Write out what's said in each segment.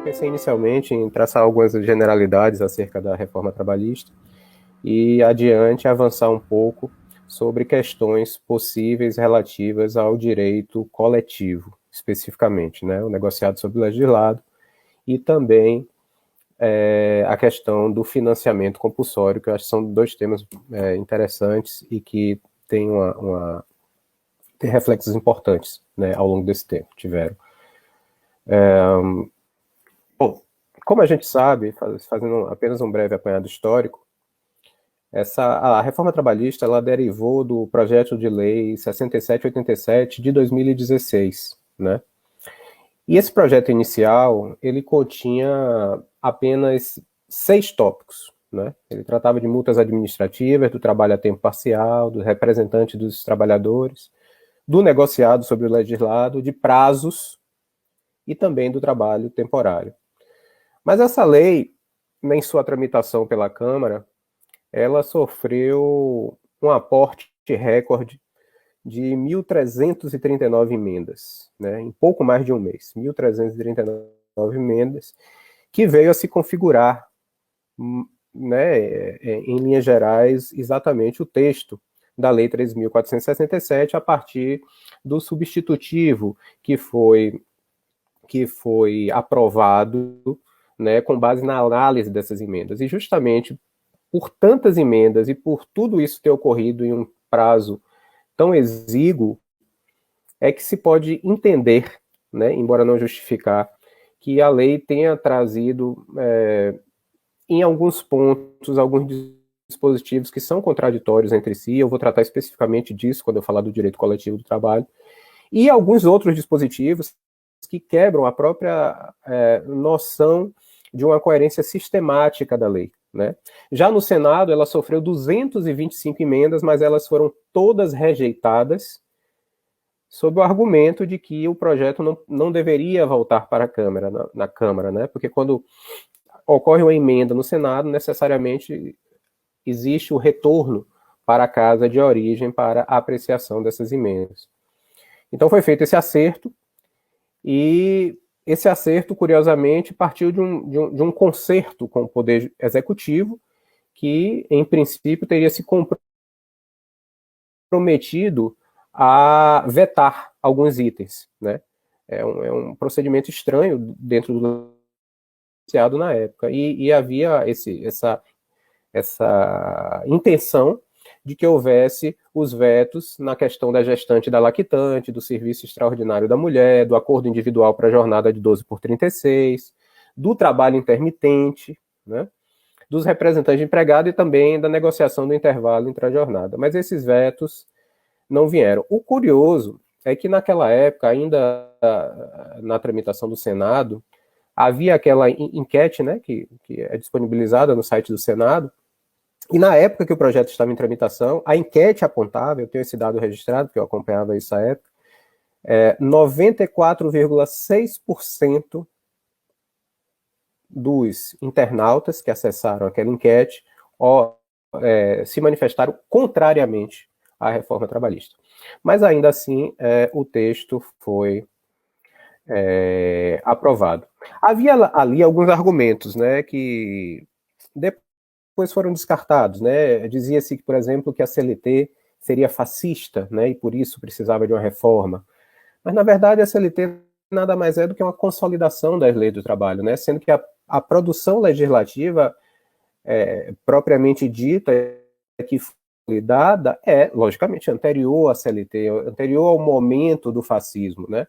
pensei inicialmente em traçar algumas generalidades acerca da reforma trabalhista e adiante avançar um pouco sobre questões possíveis relativas ao direito coletivo, especificamente, né, o negociado sobre o legislado, e também a questão do financiamento compulsório, que eu acho que são dois temas interessantes e que têm tem reflexos importantes, né, ao longo desse tempo, tiveram. Bom, como a gente sabe, fazendo apenas um breve apanhado histórico, a reforma trabalhista ela derivou do projeto de lei 6787 de 2016, né? E esse projeto inicial, ele continha apenas 6 tópicos, né? Ele tratava de multas administrativas, do trabalho a tempo parcial, do representante dos trabalhadores, do negociado sobre o legislado, de prazos e também do trabalho temporário. Mas essa lei, em sua tramitação pela Câmara, ela sofreu um aporte recorde de 1.339 emendas, né, em pouco mais de um mês, 1.339 emendas, que veio a se configurar, né, em linhas gerais, exatamente o texto da Lei 3.467, a partir do substitutivo que foi aprovado, né, com base na análise dessas emendas. E justamente por tantas emendas e por tudo isso ter ocorrido em um prazo tão exíguo, é que se pode entender, né, embora não justificar, que a lei tenha trazido, em alguns pontos, alguns dispositivos que são contraditórios entre si. Eu vou tratar especificamente disso quando eu falar do direito coletivo do trabalho, e alguns outros dispositivos que quebram a própria noção de uma coerência sistemática da lei, né? Já no Senado, ela sofreu 225 emendas, mas elas foram todas rejeitadas sob o argumento de que o projeto não deveria voltar para a Câmara, na Câmara, né? Porque quando ocorre uma emenda no Senado, necessariamente existe o retorno para a casa de origem para a apreciação dessas emendas. Então foi feito esse acerto, e esse acerto, curiosamente, partiu de um concerto com o Poder Executivo, que, em princípio, teria se comprometido a vetar alguns itens, né? É um procedimento estranho dentro do negociado na época, e havia essa intenção de que houvesse os vetos na questão da gestante e da lactante, do serviço extraordinário da mulher, do acordo individual para a jornada de 12 por 36, do trabalho intermitente, né, dos representantes de empregado e também da negociação do intervalo entre a jornada. Mas esses vetos não vieram. O curioso é que naquela época, ainda na tramitação do Senado, havia aquela enquete, né, que é disponibilizada no site do Senado, e na época que o projeto estava em tramitação, a enquete apontava, eu tenho esse dado registrado, porque eu acompanhava isso à época, 94,6% dos internautas que acessaram aquela enquete se manifestaram contrariamente à reforma trabalhista. Mas ainda assim, o texto foi aprovado. Havia ali alguns argumentos, né, que depois foram descartados, né? Dizia-se, por exemplo, que a CLT seria fascista, né, e por isso precisava de uma reforma. Mas, na verdade, a CLT nada mais é do que uma consolidação das leis do trabalho, né? Sendo que a produção legislativa propriamente dita, que foi dada, logicamente, anterior à CLT, anterior ao momento do fascismo, né?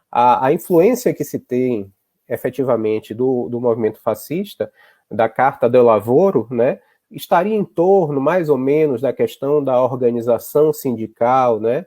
A influência que se tem, efetivamente, do movimento fascista, da Carta do Lavoro, né, estaria em torno, mais ou menos, da questão da organização sindical, né?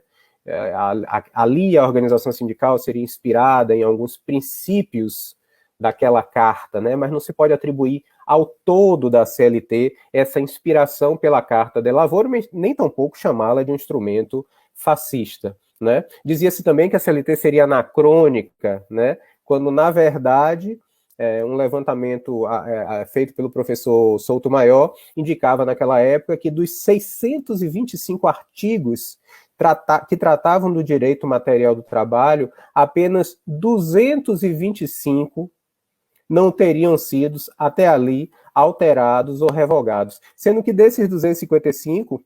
Ali a organização sindical seria inspirada em alguns princípios daquela carta, né? Mas não se pode atribuir ao todo da CLT essa inspiração pela Carta de Lavoro, nem tampouco chamá-la de um instrumento fascista, né? Dizia-se também que a CLT seria anacrônica, né? Quando, na verdade, um levantamento feito pelo professor Souto Maior indicava naquela época que dos 625 artigos que tratavam do direito material do trabalho, apenas 225 não teriam sido, até ali, alterados ou revogados. Sendo que desses 255,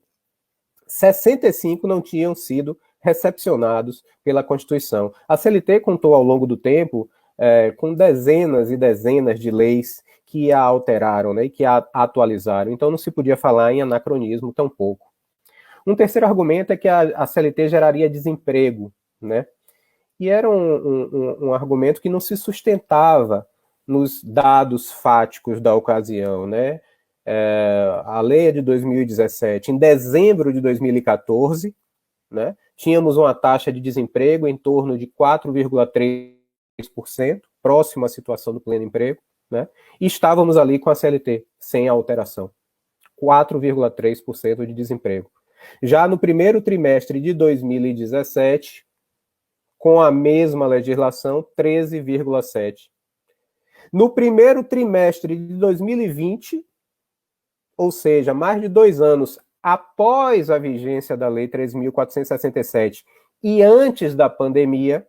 65 não tinham sido recepcionados pela Constituição. A CLT contou ao longo do tempo com dezenas e dezenas de leis que a alteraram, né, e que a atualizaram. Então não se podia falar em anacronismo tampouco. Um terceiro argumento é que a CLT geraria desemprego, né? E era um argumento que não se sustentava nos dados fáticos da ocasião, né? A lei é de 2017, em dezembro de 2014, né? Tínhamos uma taxa de desemprego em torno de 4,3%, próximo à situação do pleno emprego, né? E estávamos ali com a CLT, sem alteração. 4,3% de desemprego. Já no primeiro trimestre de 2017, com a mesma legislação, 13,7%. No primeiro trimestre de 2020, ou seja, mais de 2 anos após a vigência da Lei 3.467 e antes da pandemia,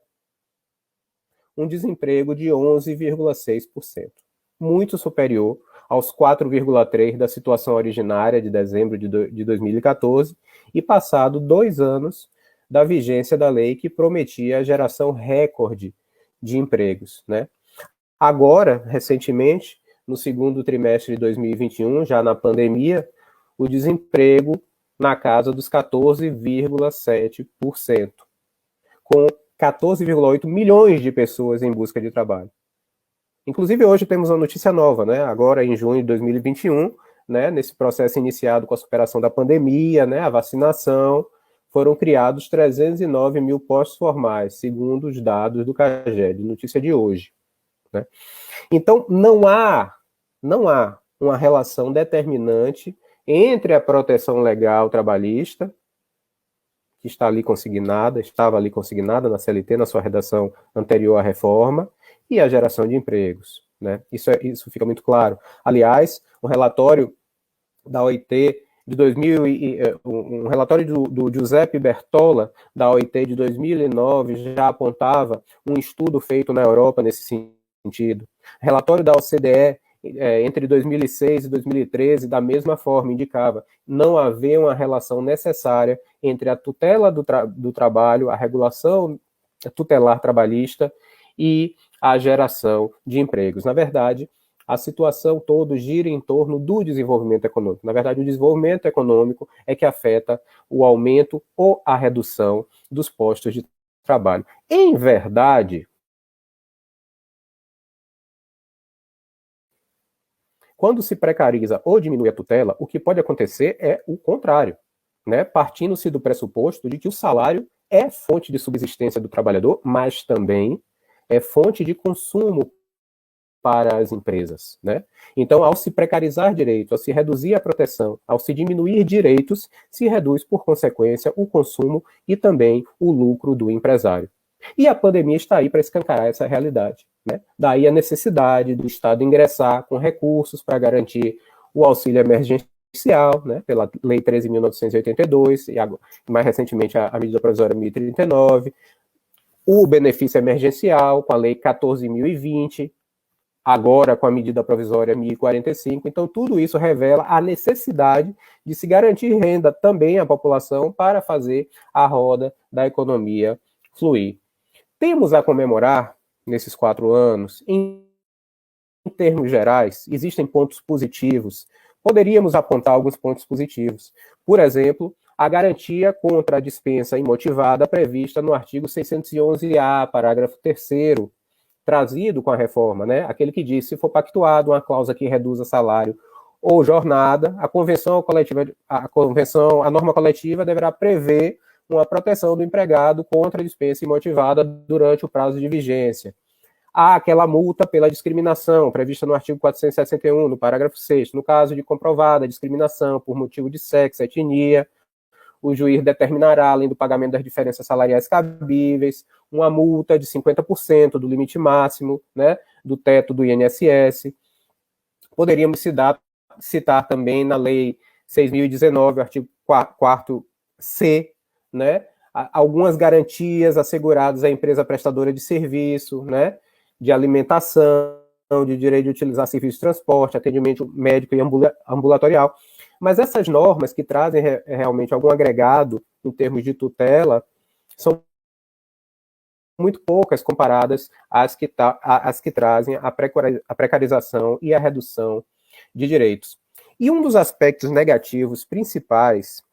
um desemprego de 11,6%, muito superior aos 4,3% da situação originária de dezembro de 2014 e passado 2 anos da vigência da lei que prometia a geração recorde de empregos, né? Agora, recentemente, no segundo trimestre de 2021, já na pandemia, o desemprego na casa dos 14,7%, com 14,8 milhões de pessoas em busca de trabalho. Inclusive, hoje temos uma notícia nova, né? Agora, em junho de 2021, né, nesse processo iniciado com a superação da pandemia, né, a vacinação, foram criados 309 mil postos formais, segundo os dados do CAGED, notícia de hoje, né? Então, não há uma relação determinante entre a proteção legal trabalhista, que está ali consignada, estava ali consignada na CLT, na sua redação anterior à reforma, e a geração de empregos, né? Isso fica muito claro. Aliás, o relatório da OIT de 2000, um relatório do Giuseppe Bertola, da OIT de 2009, já apontava um estudo feito na Europa nesse sentido. Relatório da OCDE, entre 2006 e 2013, da mesma forma, indicava não haver uma relação necessária entre a tutela do trabalho, a regulação tutelar trabalhista e a geração de empregos. Na verdade, a situação toda gira em torno do desenvolvimento econômico. Na verdade, o desenvolvimento econômico é que afeta o aumento ou a redução dos postos de trabalho. Em verdade, quando se precariza ou diminui a tutela, o que pode acontecer é o contrário, né? Partindo-se do pressuposto de que o salário é fonte de subsistência do trabalhador, mas também é fonte de consumo para as empresas, né? Então, ao se precarizar direitos, ao se reduzir a proteção, ao se diminuir direitos, se reduz, por consequência, o consumo e também o lucro do empresário. E a pandemia está aí para escancarar essa realidade, né? Daí a necessidade do Estado ingressar com recursos para garantir o auxílio emergencial, né, pela Lei 13.982, e agora, mais recentemente a medida provisória 1039, o benefício emergencial com a Lei 14.020, agora com a medida provisória 1045. Então, tudo isso revela a necessidade de se garantir renda também à população para fazer a roda da economia fluir. Temos a comemorar, nesses 4 anos, em termos gerais, existem pontos positivos. Poderíamos apontar alguns pontos positivos. Por exemplo, a garantia contra a dispensa imotivada prevista no artigo 611-A, parágrafo 3º, trazido com a reforma, né? Aquele que diz, se for pactuado uma cláusula que reduza salário ou jornada, a norma coletiva deverá prever uma proteção do empregado contra a dispensa imotivada durante o prazo de vigência. Há aquela multa pela discriminação, prevista no artigo 461, no parágrafo 6º, no caso de comprovada discriminação por motivo de sexo, etnia, o juiz determinará, além do pagamento das diferenças salariais cabíveis, uma multa de 50% do limite máximo, né, do teto do INSS. Poderíamos citar também na Lei 6.019, artigo 4º-C, né, algumas garantias asseguradas à empresa prestadora de serviço, né, de alimentação, de direito de utilizar serviços de transporte, atendimento médico e ambulatorial. Mas essas normas que trazem realmente algum agregado em termos de tutela são muito poucas comparadas às que trazem a precarização e a redução de direitos. E um dos aspectos negativos principais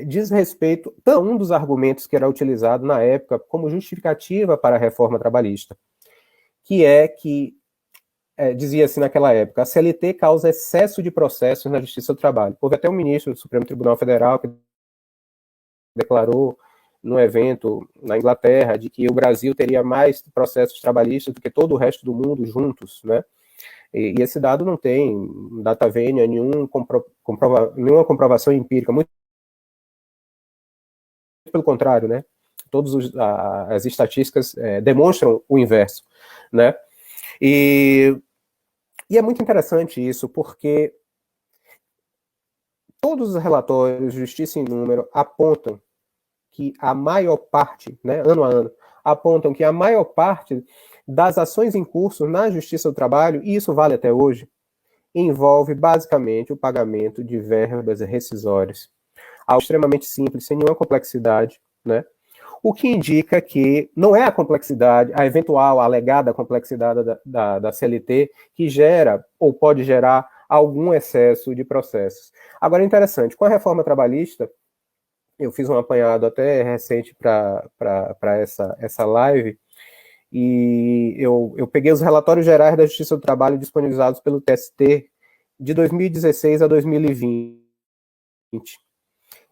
diz respeito a um dos argumentos que era utilizado na época como justificativa para a reforma trabalhista, que é que, dizia-se naquela época, a CLT causa excesso de processos na Justiça do Trabalho. Houve até um ministro do Supremo Tribunal Federal que declarou num evento na Inglaterra de que o Brasil teria mais processos trabalhistas do que todo o resto do mundo juntos, né? E esse dado não tem data vênia, nenhuma comprovação empírica, muito pelo contrário, né? Todas as estatísticas demonstram o inverso, né? E é muito interessante isso, porque todos os relatórios, Justiça em Número, apontam que a maior parte, né, ano a ano, apontam que a maior parte das ações em curso na Justiça do Trabalho, e isso vale até hoje, envolve basicamente o pagamento de verbas rescisórias. Algo extremamente simples, sem nenhuma complexidade, né? O que indica que não é a complexidade, a eventual, a alegada complexidade da CLT que gera ou pode gerar algum excesso de processos. Agora, interessante, com a reforma trabalhista, eu fiz um apanhado até recente para essa live, e eu peguei os relatórios gerais da Justiça do Trabalho disponibilizados pelo TST de 2016 a 2020.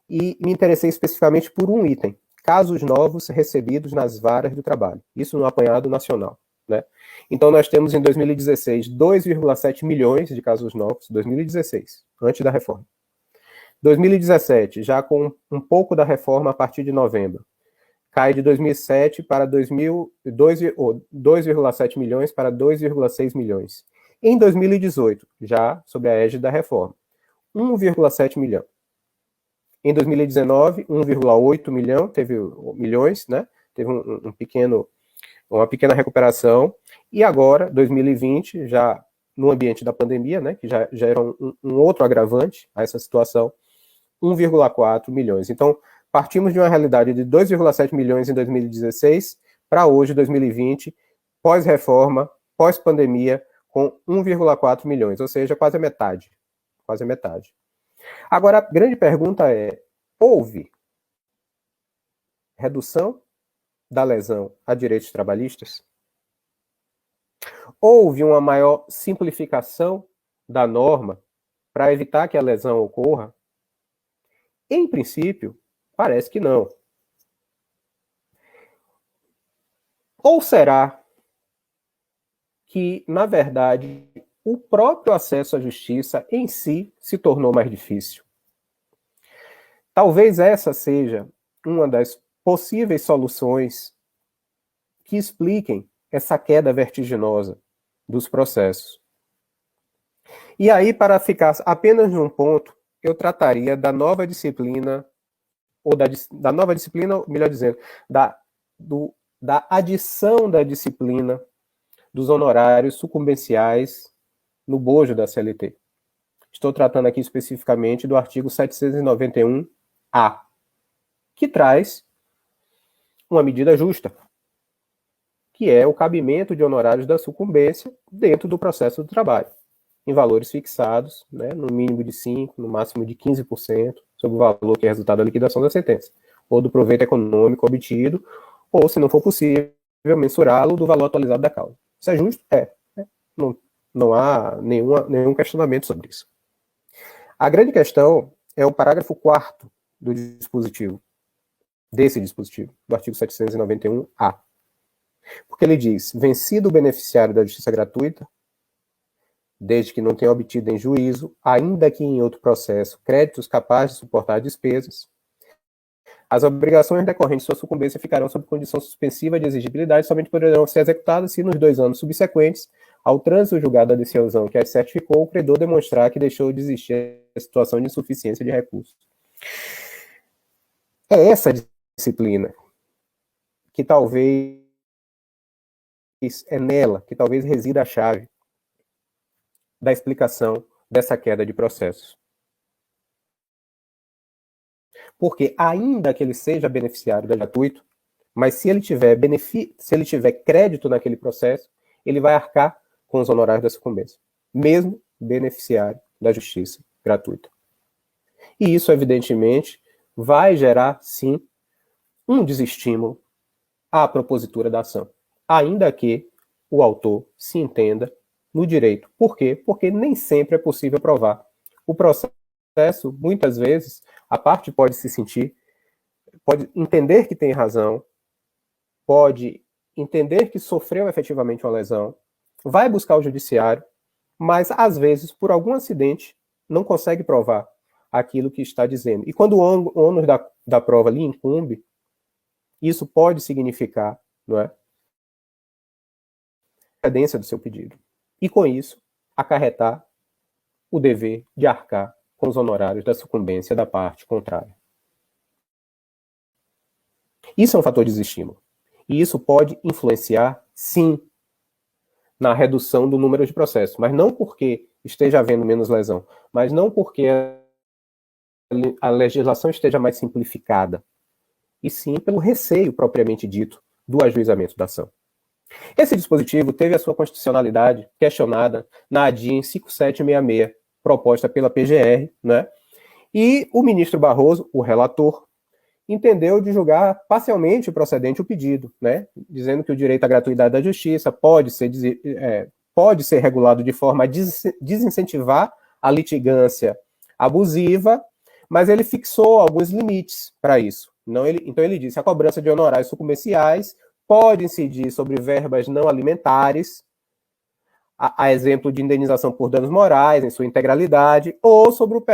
E me interessei especificamente por um item: casos novos recebidos nas varas do trabalho. Isso no apanhado nacional, né? Então nós temos em 2016 2,7 milhões de casos novos, 2016, antes da reforma. 2017, já com um pouco da reforma a partir de novembro, cai de 2007 para 2,7 milhões para 2,6 milhões. Em 2018, já sob a égide da reforma, 1,7 milhão. Em 2019, 1,8 milhão, teve milhões, né? Teve uma pequena recuperação. E agora, 2020, já no ambiente da pandemia, né? Que já era um outro agravante a essa situação, 1,4 milhões. Então, partimos de uma realidade de 2,7 milhões em 2016 para hoje, 2020, pós-reforma, pós-pandemia, com 1,4 milhões, ou seja, quase a metade. Quase a metade. Agora, a grande pergunta é: houve redução da lesão a direitos trabalhistas? Houve uma maior simplificação da norma para evitar que a lesão ocorra? Em princípio, parece que não. Ou será que, na verdade, o próprio acesso à justiça em si se tornou mais difícil? Talvez essa seja uma das possíveis soluções que expliquem essa queda vertiginosa dos processos. E aí, para ficar apenas num ponto, eu trataria da nova disciplina, ou da nova disciplina, melhor dizendo, da adição da disciplina dos honorários sucumbenciais no bojo da CLT. Estou tratando aqui especificamente do artigo 791-A, que traz uma medida justa, que é o cabimento de honorários da sucumbência dentro do processo do trabalho, em valores fixados, né, no mínimo de 5%, no máximo de 15%, sobre o valor que é resultado da liquidação da sentença, ou do proveito econômico obtido, ou, se não for possível, mensurá-lo do valor atualizado da causa. Isso é justo? É. Não há nenhum questionamento sobre isso. A grande questão é o parágrafo 4º do dispositivo, desse dispositivo, do artigo 791-A. Porque ele diz: vencido o beneficiário da justiça gratuita, desde que não tenha obtido em juízo, ainda que em outro processo, créditos capazes de suportar despesas, as obrigações decorrentes de sua sucumbência ficarão sob condição suspensiva de exigibilidade, somente poderão ser executadas se, nos 2 anos subsequentes ao trânsito julgado da decisão que as certificou, o credor demonstrar que deixou de existir a situação de insuficiência de recursos. É essa disciplina que talvez é nela que talvez resida a chave da explicação dessa queda de processos. Porque, ainda que ele seja beneficiário da gratuito, mas se ele tiver crédito naquele processo, ele vai arcar com os honorários da sucumbência, mesmo beneficiário da justiça gratuita. E isso, evidentemente, vai gerar, sim, um desestímulo à propositura da ação, ainda que o autor se entenda no direito. Por quê? Porque nem sempre é possível provar. O processo, muitas vezes, a parte pode entender que tem razão, pode entender que sofreu efetivamente uma lesão, vai buscar o judiciário, mas, às vezes, por algum acidente, não consegue provar aquilo que está dizendo. E quando o ônus da prova lhe incumbe, isso pode significar, não é, a cedência do seu pedido. E, com isso, acarretar o dever de arcar com os honorários da sucumbência da parte contrária. Isso é um fator de desestímulo. E isso pode influenciar, sim, na redução do número de processos, mas não porque esteja havendo menos lesão, mas não porque a legislação esteja mais simplificada, e sim pelo receio propriamente dito do ajuizamento da ação. Esse dispositivo teve a sua constitucionalidade questionada na ADIM 5766, proposta pela PGR, né? E o ministro Barroso, o relator, entendeu de julgar parcialmente procedente o pedido, né? Dizendo que o direito à gratuidade da justiça pode ser regulado de forma a desincentivar a litigância abusiva, mas ele fixou alguns limites para isso. Então ele disse: a cobrança de honorários sucumbenciais pode incidir sobre verbas não alimentares, a exemplo de indenização por danos morais em sua integralidade, ou sobre o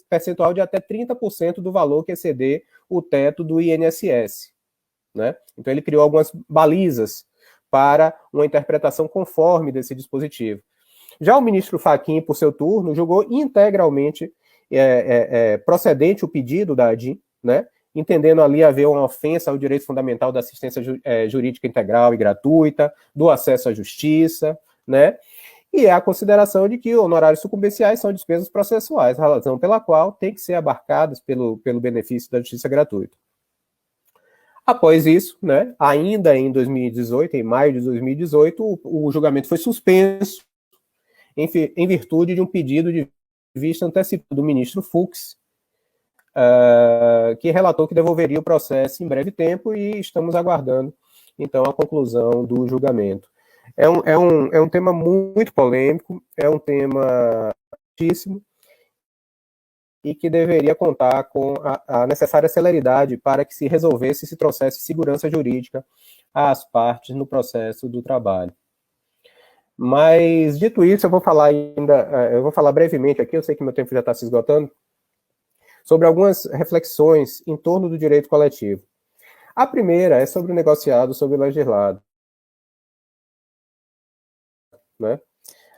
percentual de até 30% do valor que exceder o teto do INSS. Né? Então ele criou algumas balizas para uma interpretação conforme desse dispositivo. Já o ministro Fachin, por seu turno, julgou integralmente procedente o pedido da ADIM, né? Entendendo ali haver uma ofensa ao direito fundamental da assistência jurídica integral e gratuita, do acesso à justiça, né? E é a consideração de que honorários sucumbenciais são despesas processuais, razão pela qual tem que ser abarcadas pelo benefício da justiça gratuita. Após isso, né, ainda em 2018, em maio de 2018, o julgamento foi suspenso em virtude de um pedido de vista antecipada do ministro Fux, que relatou que devolveria o processo em breve tempo, e estamos aguardando, então, a conclusão do julgamento. É um tema muito polêmico, é um tema altíssimo, e que deveria contar com a necessária celeridade para que se resolvesse e se trouxesse segurança jurídica às partes no processo do trabalho. Mas, dito isso, eu vou falar brevemente aqui, eu sei que meu tempo já está se esgotando, sobre algumas reflexões em torno do direito coletivo. A primeira é sobre o negociado sobre o legislado. Né?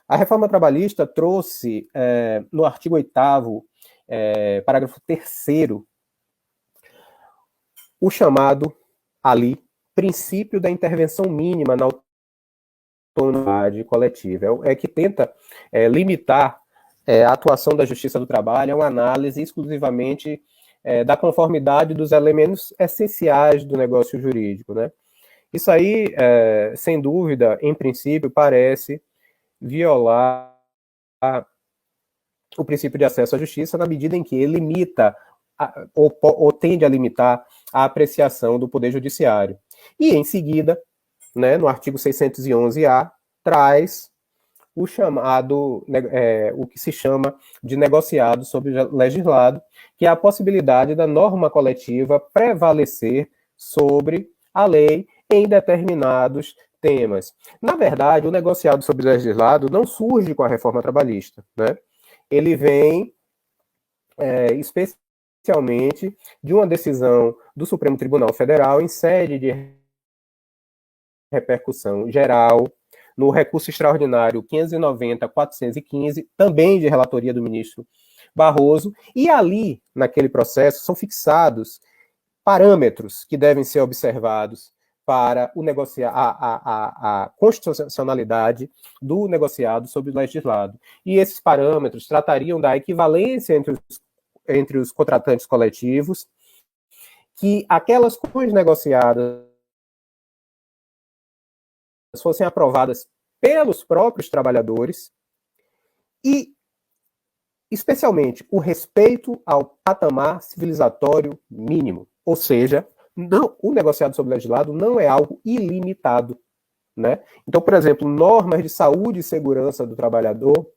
A reforma trabalhista trouxe, no artigo 8º, parágrafo 3º, o chamado, ali, princípio da intervenção mínima na autonomia coletiva, que tenta limitar a atuação da Justiça do Trabalho a uma análise exclusivamente da conformidade dos elementos essenciais do negócio jurídico. Né? Isso aí, sem dúvida, em princípio, parece violar o princípio de acesso à justiça na medida em que ele limita ou tende a limitar a apreciação do Poder Judiciário. E, em seguida, né, no artigo 611-A, traz o chamado, o que se chama de negociado sobre legislado, que é a possibilidade da norma coletiva prevalecer sobre a lei em determinados temas. Na verdade, o negociado sobre legislado não surge com a reforma trabalhista, né? Ele vem especialmente de uma decisão do Supremo Tribunal Federal em sede de repercussão geral, no recurso extraordinário 590-415, também de relatoria do ministro Barroso, e ali, naquele processo, são fixados parâmetros que devem ser observados para a constitucionalidade do negociado sobre o legislado. E esses parâmetros tratariam da equivalência entre os contratantes coletivos, que aquelas condições negociadas fossem aprovadas pelos próprios trabalhadores e, especialmente, o respeito ao patamar civilizatório mínimo. Ou seja, não, o negociado sobre o legislado não é algo ilimitado, né? Então, por exemplo, normas de saúde e segurança do trabalhador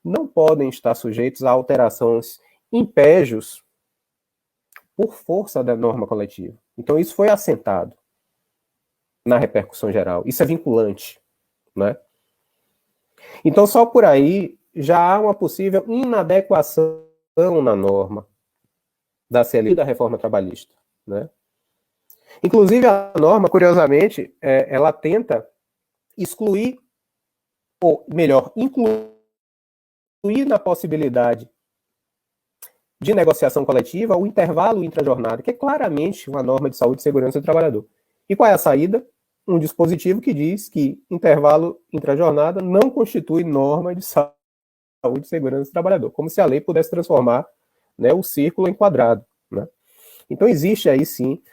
não podem estar sujeitos a alterações impégios por força da norma coletiva. Então, isso foi assentado na repercussão geral. Isso é vinculante, né? Então, só por aí já há uma possível inadequação na norma da CLT e da reforma trabalhista, né? Inclusive, a norma, curiosamente, ela tenta excluir, ou melhor, incluir na possibilidade de negociação coletiva o intervalo intrajornada, que é claramente uma norma de saúde e segurança do trabalhador. E qual é a saída? Um dispositivo que diz que intervalo intrajornada não constitui norma de saúde e segurança do trabalhador, como se a lei pudesse transformar, né, o círculo em quadrado, né? Então existe aí sim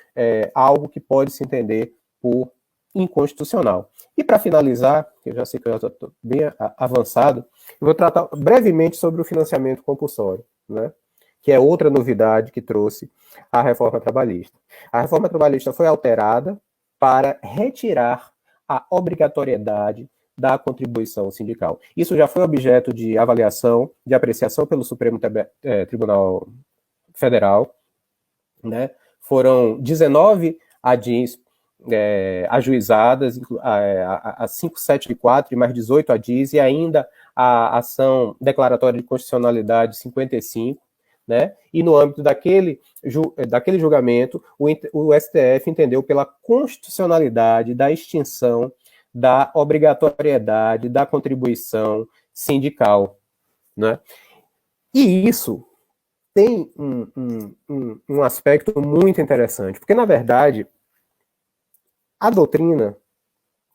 algo que pode se entender por inconstitucional. E para finalizar, eu já sei que eu já estou bem avançado, eu vou tratar brevemente sobre o financiamento compulsório, né, que é outra novidade que trouxe a reforma trabalhista. A reforma trabalhista foi alterada para retirar a obrigatoriedade da contribuição sindical. Isso já foi objeto de avaliação, de apreciação pelo Supremo Tribunal Federal, né? Foram 19 ADIs ajuizadas, a 574 e mais 18 ADIs, e ainda a ação declaratória de constitucionalidade 55, né? E no âmbito daquele julgamento, o STF entendeu pela constitucionalidade da extinção da obrigatoriedade da contribuição sindical, né? E isso tem um aspecto muito interessante, porque, na verdade, a doutrina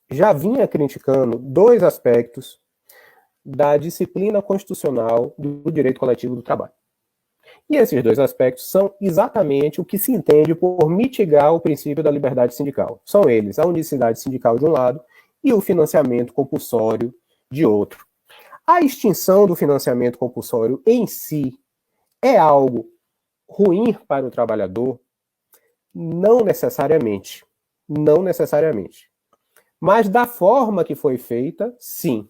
já vinha criticando dois aspectos da disciplina constitucional do direito coletivo do trabalho. E esses dois aspectos são exatamente o que se entende por mitigar o princípio da liberdade sindical. São eles a unicidade sindical de um lado e o financiamento compulsório de outro. A extinção do financiamento compulsório em si é algo ruim para o trabalhador? Não necessariamente. Não necessariamente. Mas da forma que foi feita, sim.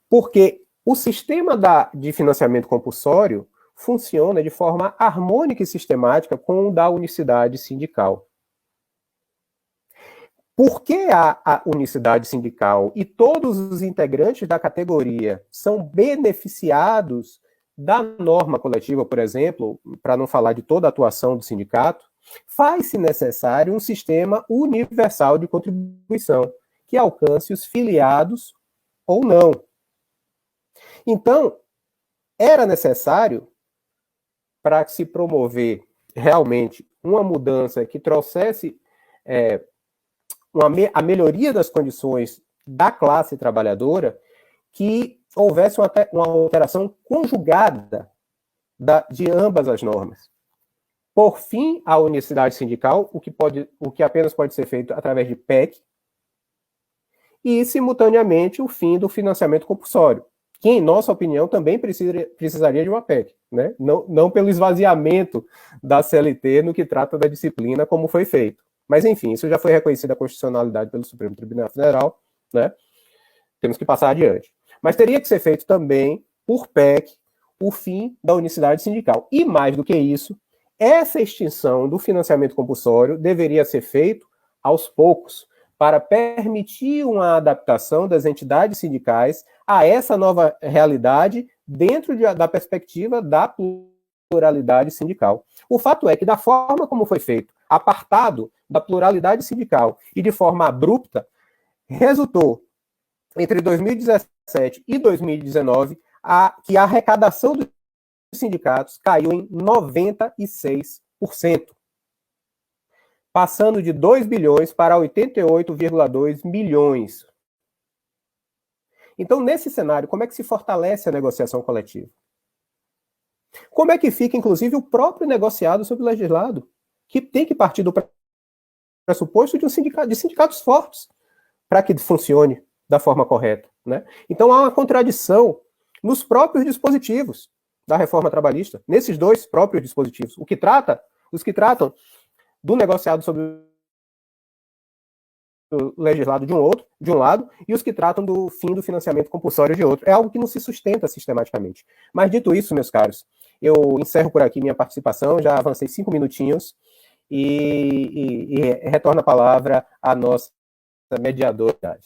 Porque o sistema de financiamento compulsório funciona de forma harmônica e sistemática com o da unicidade sindical. Porque a unicidade sindical e todos os integrantes da categoria são beneficiados da norma coletiva, por exemplo, para não falar de toda a atuação do sindicato, faz-se necessário um sistema universal de contribuição que alcance os filiados ou não. Então, era necessário, para se promover realmente uma mudança que trouxesse a melhoria das condições da classe trabalhadora, que houvesse uma alteração conjugada de ambas as normas. Por fim, a unicidade sindical, o que apenas pode ser feito através de PEC, e, simultaneamente, o fim do financiamento compulsório, que, em nossa opinião, também precisaria de uma PEC, né? Não pelo esvaziamento da CLT no que trata da disciplina, como foi feito. Mas, enfim, isso já foi reconhecido a constitucionalidade pelo Supremo Tribunal Federal, né? Temos que passar adiante. Mas teria que ser feito também, por PEC, o fim da unicidade sindical. E, mais do que isso, essa extinção do financiamento compulsório deveria ser feito aos poucos, para permitir uma adaptação das entidades sindicais a essa nova realidade dentro da perspectiva da pluralidade sindical. O fato é que, da forma como foi feito, apartado da pluralidade sindical e de forma abrupta, resultou, entre 2017 e 2019, que a arrecadação dos sindicatos caiu em 96%. passando de 2 bilhões para 88,2 milhões. Então, nesse cenário, como é que se fortalece a negociação coletiva? Como é que fica, inclusive, o próprio negociado sobre o legislado, que tem que partir do pressuposto de sindicatos fortes para que funcione da forma correta, né? Então, há uma contradição nos próprios dispositivos da reforma trabalhista, nesses dois próprios dispositivos. Os que tratam do negociado sobre o legislado de um lado, e os que tratam do fim do financiamento compulsório de outro. É algo que não se sustenta sistematicamente. Mas, dito isso, meus caros, eu encerro por aqui minha participação, já avancei 5 minutinhos, e retorno a palavra à nossa mediadora.